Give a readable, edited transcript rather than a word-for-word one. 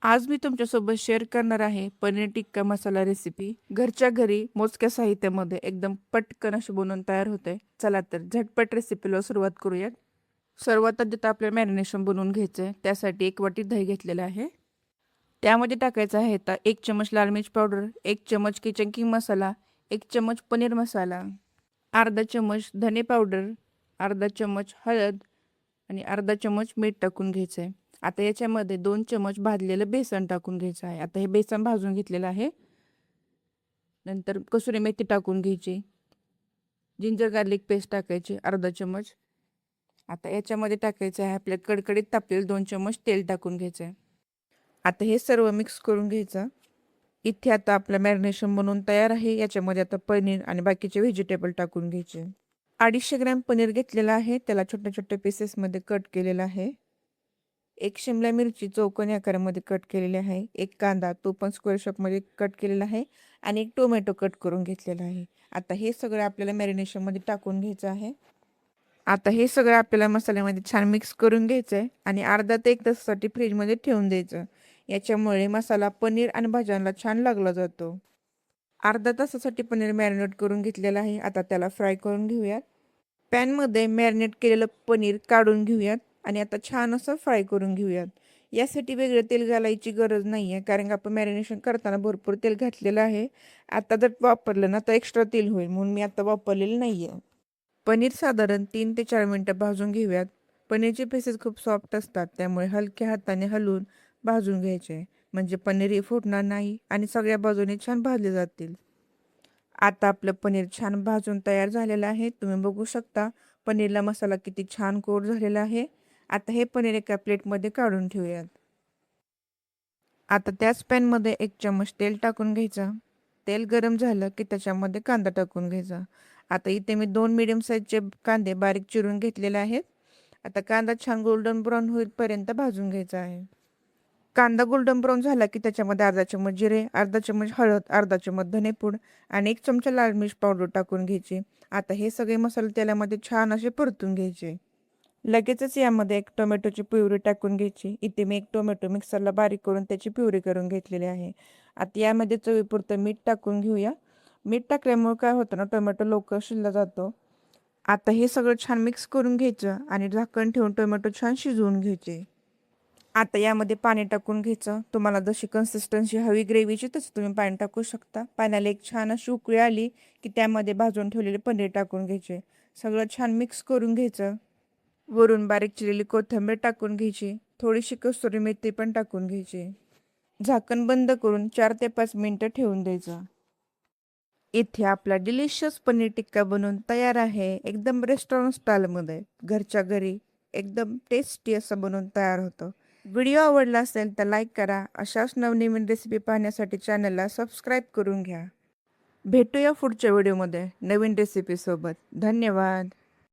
आज मी तुमच्यासोबत शेअर करणार आहे पनीर टिक्का मसाला रेसिपी. घरच्या घरी मोजक्या साहित्यामध्ये एकदम पटकन अशी बनवून तयार होते. चला तर झटपट रेसिपीला सुरुवात करूयात. सर्वात आधी तर आपल्याला मॅरिनेशन बनवून घ्यायचं आहे. त्यासाठी 1 वाटी दही घेतलेलं आहे. त्यामध्ये टाकायचं आहे आता 1 चमच लाल मिर्च पावडर, 1 चमच किचन किंग मसाला, 1 चमच पनीर मसाला, अर्धा चमच धने पावडर, अर्धा चमच हळद आणि अर्धा चमच मीठ टाकून घ्यायचं आहे. आता याच्यामध्ये 2 चमच भाजलेलं बेसन टाकून घ्यायचं आहे. आता हे बेसन भाजून घेतलेलं आहे. नंतर कसुरी मेथी टाकून घ्यायची, जिंजर गार्लिक पेस्ट टाकायची अर्धा चमच. आता याच्यामध्ये टाकायचं आहे आपल्या कडकडीत तापलेलं 2 चमच तेल टाकून घ्यायचं आहे. आता हे सर्व मिक्स करून घ्यायचं. इथे आता आपलं मॅरिनेशन बनवून तयार आहे. याच्यामध्ये आता पनीर आणि बाकीचे व्हेजिटेबल टाकून घ्यायचे. 250 ग्रॅम पनीर घेतलेला आहे. त्याला छोट्या छोट्या पीसेसमध्ये कट केलेला आहे. 1 शिमला मिरची चौकोनी आकारामध्ये कट केलेली आहे. 1 कांदा तो पण स्क्वेअर शेपमध्ये कट केलेला आहे आणि 1 टोमॅटो कट करून घेतलेला आहे. आता हे सगळं आपल्याला मॅरिनेशनमध्ये टाकून घ्यायचं आहे. आता हे सगळं आपल्याला मसाल्यामध्ये छान मिक्स करून घ्यायचं आहे आणि अर्धा ते 1 तासासाठी फ्रीजमध्ये ठेवून द्यायचं. याच्यामुळे मसाला पनीर आणि भाज्यांना छान लागला जातो. अर्धा तासासाठी पनीर मॅरिनेट करून घेतलेलं आहे. आता त्याला फ्राय करून घेऊयात. पॅनमध्ये मॅरिनेट केलेलं पनीर काढून घेऊयात आणि आता छान असं फ्राय करून घेऊयात. यासाठी वेगळं तेल घालायची गरज नाही आहे, कारण आपण मॅरिनेशन करताना भरपूर तेल घातलेलं आहे. आता जर वापरलं ना तर एक्स्ट्रा तेल होईल, म्हणून मी आता वापरलेलं नाही आहे. पनीर साधारण 3 ते 4 मिनटं भाजून घेऊयात. पनीरचे पीसेस खूप सॉफ्ट असतात, त्यामुळे हलक्या हाताने हलवून भाजून घ्यायचे, म्हणजे पनीरही फुटणार नाही आणि सगळ्या बाजूने छान भाजले जातील. आता आपलं पनीर छान भाजून तयार झालेलं आहे. तुम्ही बघू शकता पनीरला मसाला किती छान कोट झालेला आहे. आता हे पनीर एका प्लेटमध्ये काढून ठेवूयात. आता त्याच पॅनमध्ये 1 चमच तेल टाकून घ्यायचं. तेल गरम झालं की त्याच्यामध्ये कांदा टाकून घ्यायचा. आता इथे मी 2 मीडियम साईजचे कांदे बारीक चिरून घेतलेले आहेत. आता कांदा छान गोल्डन ब्राऊन होईपर्यंत भाजून घ्यायचा आहे. कांदा गोल्डन ब्राऊन झाला की त्याच्यामध्ये अर्धा चमच जिरे, अर्धा चमच हळद, अर्धा चमच धनेपूड आणि 1 चमचा लाल मिर्च पावडर टाकून घ्यायची. आता हे सगळे मसाले तेलामध्ये छान असे परतून घ्यायचे. लगेचच यामध्ये 1 टोमॅटोची प्युरी टाकून घ्यायची. इथे मी 1 टोमॅटो मिक्सरला बारीक करून त्याची प्युरी करून घेतलेली आहे. आता यामध्ये चवीपुरतं मीठ टाकून घेऊया. मीठ टाकल्यामुळे काय होतं ना, टोमॅटो लवकर शिजला जातो. आता हे सगळं छान मिक्स करून घ्यायचं आणि झाकण ठेवून टोमॅटो छान शिजवून घ्यायचे. आता यामध्ये पाणी टाकून घ्यायचं. तुम्हाला जशी कन्सिस्टन्सी हवी ग्रेव्हीची तसं तुम्ही पाणी टाकू शकता. पाण्याला एक छान अशी उकळी आली की त्यामध्ये भाजून ठेवलेले पनीर टाकून घ्यायचे. सगळं छान मिक्स करून घ्यायचं. वरून बारीक चिरलेली कोथिंबीर टाकून घ्यायची. थोडीशी कसुरी मेथी पण टाकून घ्यायची. झाकण बंद करून 4 ते 5 मिनिटं ठेवून द्यायचं. इथे आपला डिलिशियस पनीर टिक्का बनवून तयार आहे. एकदम रेस्टॉरंट स्टाईलमध्ये घरच्या घरी एकदम टेस्टी असं बनवून तयार होतं. व्हिडिओ आवडला असेल तर लाईक करा. अशाच नवनवीन रेसिपी पाहण्यासाठी चॅनलला सबस्क्राईब करून घ्या. भेटूया पुढच्या व्हिडिओमध्ये नवीन रेसिपीसोबत. धन्यवाद.